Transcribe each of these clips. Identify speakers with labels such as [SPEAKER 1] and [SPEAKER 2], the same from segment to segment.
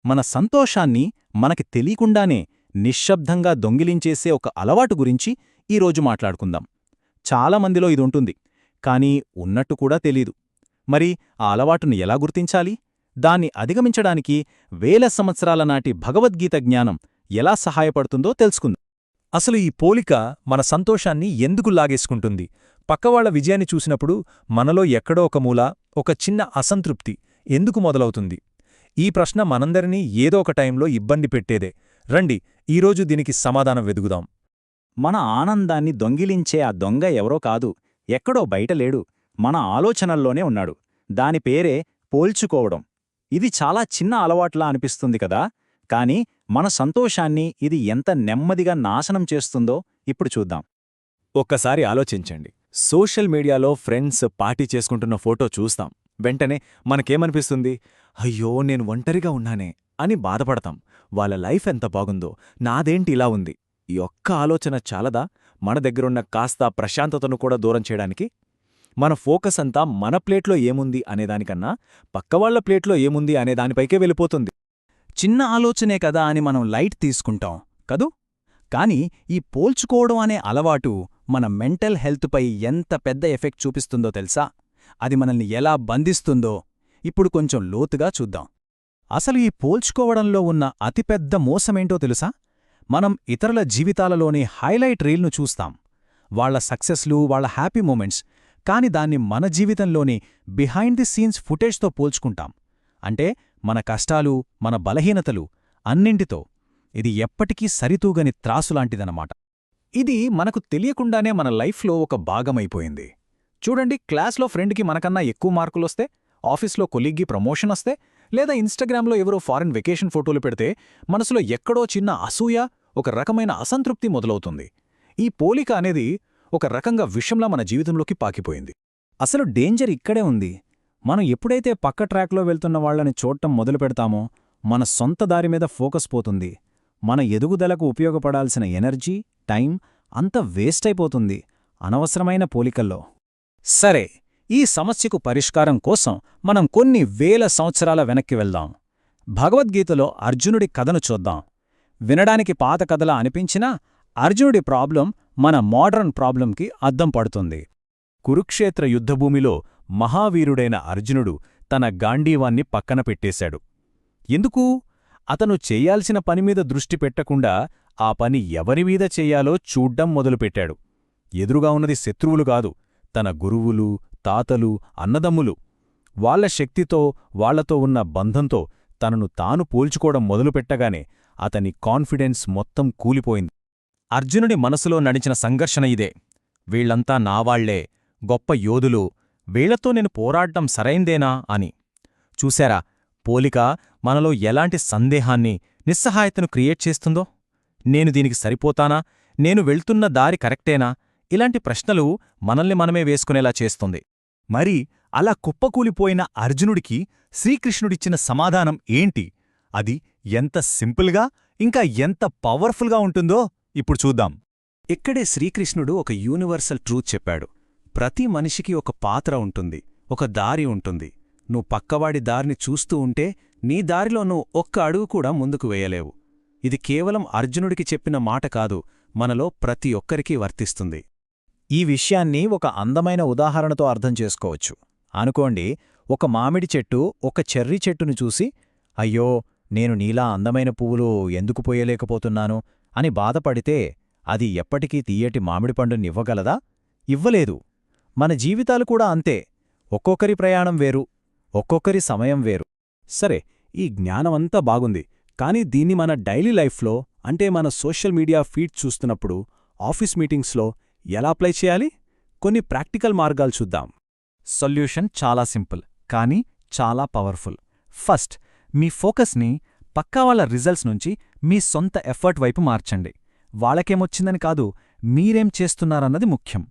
[SPEAKER 1] మన సంతోషాన్ని మనకి తెలీకుండానే నిశ్శబ్దంగా దొంగిలించేసే ఒక అలవాటు గురించి ఈరోజు మాట్లాడుకుందాం. చాలామందిలో ఇదుంటుంది, కానీ ఉన్నట్టు కూడా తెలీదు. మరి ఆ అలవాటును ఎలా గుర్తించాలి? దాన్ని అధిగమించడానికి వేల సంవత్సరాల నాటి భగవద్గీత జ్ఞానం ఎలా సహాయపడుతుందో తెలుసుకుందాం.
[SPEAKER 2] అసలు ఈ పోలిక మన సంతోషాన్ని ఎందుకు లాగేసుకుంటుంది? పక్కవాళ్ల విజయాన్ని చూసినప్పుడు మనలో ఎక్కడో ఒక మూల ఒక చిన్న అసంతృప్తి ఎందుకు మొదలవుతుంది? ఈ ప్రశ్న మనందరినీ ఏదో ఒక టైంలో ఇబ్బంది పెట్టేదే. రండి, ఈరోజు దీనికి సమాధానం వెదుగుదాం.
[SPEAKER 1] మన ఆనందాన్ని దొంగిలించే ఆ దొంగ ఎవరో కాదు, ఎక్కడో బయటలేడు, మన ఆలోచనల్లోనే ఉన్నాడు. దాని పేరే పోల్చుకోవడం. ఇది చాలా చిన్న అలవాట్లా అనిపిస్తుంది కదా, కానీ మన సంతోషాన్ని ఇది ఎంత నెమ్మదిగా నాశనం చేస్తుందో ఇప్పుడు చూద్దాం.
[SPEAKER 2] ఒక్కసారి ఆలోచించండి. సోషల్ మీడియాలో ఫ్రెండ్స్ పార్టీ చేసుకుంటున్న ఫోటో చూస్తాం. వెంటనే మనకేమనిపిస్తుంది? అయ్యో, నేను ఒంటరిగా ఉన్నానే అని బాధపడతాం. వాళ్ళ లైఫ్ ఎంత బాగుందో, నాదేంటి ఇలా ఉంది? ఈ ఒక్క ఆలోచన చాలదా మన దగ్గరున్న కాస్త ప్రశాంతతను కూడా దూరం చేయడానికి? మన ఫోకస్ అంతా మన ప్లేట్లో ఏముంది అనేదానికన్నా పక్కవాళ్ల ప్లేట్లో ఏముంది అనేదానిపైకే వెళ్ళిపోతుంది.
[SPEAKER 1] చిన్న ఆలోచనే కదా అని మనం లైట్ తీసుకుంటాం కదూ. కాని ఈ పోల్చుకోవడం అనే అలవాటు మన మెంటల్ హెల్త్పై ఎంత పెద్ద ఎఫెక్ట్ చూపిస్తుందో తెలుసా? అది మనల్ని ఎలా బంధిస్తుందో ఇప్పుడు కొంచెం లోతుగా చూద్దాం. అసలు ఈ పోల్చుకోవడంలో ఉన్న అతిపెద్ద మోసమేంటో తెలుసా? మనం ఇతరుల జీవితాలలోని హైలైట్ రీల్ను చూస్తాం, వాళ్ల సక్సెస్లు, వాళ్ల హ్యాపీ మూమెంట్స్, కాని దాన్ని మన జీవితంలోని బిహైండ్ ది సీన్స్ ఫుటేజ్తో పోల్చుకుంటాం. అంటే మన కష్టాలు, మన బలహీనతలు అన్నింటితో. ఇది ఎప్పటికీ సరితూగని త్రాసులాంటిదన్నమాట. ఇది మనకు తెలియకుండానే మన లైఫ్లో ఒక భాగమైపోయింది. చూడండి, క్లాస్లో ఫ్రెండ్కి మనకన్నా ఎక్కువ మార్కులొస్తే, ఆఫీస్లో కొలీగ్కి ప్రమోషన్ వస్తే, లేదా ఇన్స్టాగ్రామ్లో ఎవరో ఫారెన్ వెకేషన్ ఫోటోలు పెడితే మనసులో ఎక్కడో చిన్న అసూయ, ఒక రకమైన అసంతృప్తి మొదలవుతుంది. ఈ పోలిక అనేది ఒక రకంగా విషంలా మన జీవితంలోకి పాకిపోయింది. అసలు డేంజర్ ఇక్కడే ఉంది. మనం ఎప్పుడైతే పక్క ట్రాక్లో వెళ్తున్న వాళ్లని చూడటం మొదలుపెడతామో మన సొంత దారిమీద ఫోకస్ పోతుంది. మన ఎదుగుదలకు ఉపయోగపడాల్సిన ఎనర్జీ, టైం అంతా వేస్ట్ అయిపోతుంది అనవసరమైన పోలికల్లో. సరే, ఈ సమస్యకు పరిష్కారం కోసం మనం కొన్ని వేల సంవత్సరాల వెనక్కి వెళ్దాం. భగవద్గీతలో అర్జునుడి కథను చూద్దాం. వినడానికి పాత కథలా అనిపించినా అర్జునుడి ప్రాబ్లం మన మోడర్న్ ప్రాబ్లంకి అద్దం పడుతుంది. కురుక్షేత్ర యుద్ధభూమిలో మహావీరుడైన అర్జునుడు తన గాంధీవాన్ని పక్కన పెట్టేశాడు. ఎందుకు? అతను చెయ్యాల్సిన పనిమీద దృష్టి పెట్టకుండా ఆ పని ఎవరిమీద చెయ్యాలో చూడ్డం మొదలుపెట్టాడు. ఎదురుగా ఉన్నది శత్రువులు కాదు, తన గురువులు, తాతలు, అన్నదమ్ములు. వాళ్ల శక్తితో, వాళ్లతో ఉన్న బంధంతో తనను తాను పోల్చుకోవడం మొదలుపెట్టగానే అతని కాన్ఫిడెన్స్ మొత్తం కూలిపోయింది. అర్జునుడి మనసులో నడిచిన సంఘర్షణ ఇదే. వీళ్లంతా నావాళ్లే, గొప్ప యోధులు, వీళ్లతో నేను పోరాడ్డం సరైందేనా అని. చూశారా, పోలిక మనలో ఎలాంటి సందేహాన్ని, నిస్సహాయతను క్రియేట్ చేస్తుందో? నేను దీనికి సరిపోతానా? నేను వెళ్తున్న దారి కరెక్టేనా? ఇలాంటి ప్రశ్నలు మనల్ని మనమే వేసుకునేలా చేస్తుంది. మరి అలా కుప్పకూలిపోయిన అర్జునుడికి శ్రీకృష్ణుడిచ్చిన సమాధానం ఏంటి? అది ఎంత సింపుల్గా, ఇంకా ఎంత పవర్ఫుల్గా ఉంటుందో ఇప్పుడు చూద్దాం. ఇక్కడే శ్రీకృష్ణుడు ఒక యూనివర్సల్ ట్రూత్ చెప్పాడు. ప్రతి మనిషికి ఒక పాత్ర ఉంటుంది, ఒక దారి ఉంటుంది. నువ్వు పక్కవాడి దారిని చూస్తూ ఉంటే నీ దారిలో నువ్వు ఒక్క అడుగు కూడా ముందుకు వేయలేవు. ఇది కేవలం అర్జునుడికి చెప్పిన మాట కాదు, మనలో ప్రతి ఒక్కరికీ వర్తిస్తుంది. ఈ విషయాన్ని ఒక అందమైన ఉదాహరణతో అర్థం చేసుకోవచ్చు. అనుకోండి, ఒక మామిడి చెట్టు ఒక చెర్రీ చెట్టును చూసి, అయ్యో, నేను నీలా అందమైన పువ్వులు ఎందుకు పోయలేకపోతున్నాను అని బాధపడితే అది ఎప్పటికీ తీయటి మామిడి పండునివ్వగలదా? ఇవ్వలేదు. మన జీవితాలు కూడా అంతే. ఒక్కొక్కరి ప్రయాణం వేరు, ఒక్కొక్కరి సమయం వేరు. సరే, ఈ జ్ఞానమంతా బాగుంది, కానీ దీన్ని మన డైలీ లైఫ్లో, అంటే మన సోషల్ మీడియా ఫీడ్ చూస్తున్నప్పుడు, ఆఫీస్ మీటింగ్స్లో ఎలా అప్లై చేయాలి? కొన్ని ప్రాక్టికల్ మార్గాలు చూద్దాం. సొల్యూషన్ చాలా సింపుల్, కానీ చాలా పవర్ఫుల్. ఫస్ట్, మీ ఫోకస్ని పక్కావాళ్ల రిజల్ట్స్ నుంచి మీ సొంత ఎఫర్ట్ వైపు మార్చండి. వాళ్ళకేమొచ్చిందని కాదు, మీరేం చేస్తున్నారన్నది ముఖ్యం.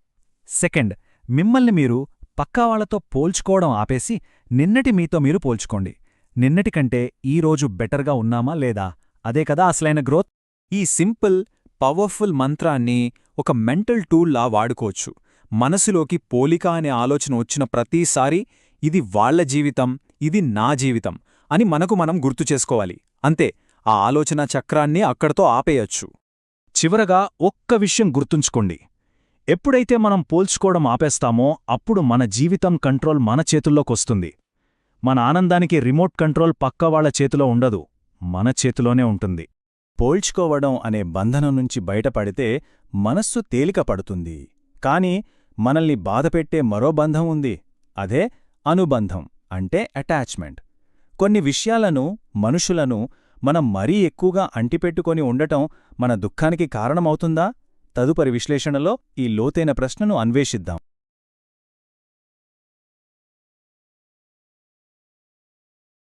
[SPEAKER 1] సెకండ్, మిమ్మల్ని మీరు పక్కావాళ్లతో పోల్చుకోవడం ఆపేసి నిన్నటి మీతో మీరు పోల్చుకోండి. నిన్నటికంటే ఈరోజు బెటర్గా ఉన్నామా లేదా? అదే కదా అసలైన గ్రోత్. ఈ సింపుల్, పవర్ఫుల్ మంత్రాన్ని ఒక మెంటల్ టూల్లా వాడుకోవచ్చు. మనసులోకి పోలిక అనే ఆలోచన వచ్చిన ప్రతిసారీ ఇది వాళ్ల జీవితం, ఇది నా జీవితం అని మనకు మనం గుర్తు చేసుకోవాలి. అంతే, ఆ ఆలోచన చక్రాన్ని అక్కడితో ఆపేయొచ్చు. చివరగా ఒక్క విషయం గుర్తుంచుకోండి. ఎప్పుడైతే మనం పోల్చుకోవడం ఆపేస్తామో అప్పుడు మన జీవితం కంట్రోల్ మన చేతుల్లోకొస్తుంది. మన ఆనందానికి రిమోట్ కంట్రోల్ పక్కవాళ్ల చేతిలో ఉండదు, మన చేతిలోనే ఉంటుంది. పోల్చుకోవడం అనే బంధనం నుంచి బయటపడితే మనస్సు తేలిక పడుతుంది. కాని మనల్ని బాధపెట్టే మరో బంధం ఉంది. అదే అనుబంధం, అంటే అటాచ్మెంట్. కొన్ని విషయాలను, మనుషులను మనం మరీ ఎక్కువగా అంటిపెట్టుకొని ఉండటం మన దుఃఖానికి కారణమవుతుందా? తదుపరి విశ్లేషణలో ఈ లోతైన ప్రశ్నను అన్వేషిద్దాం.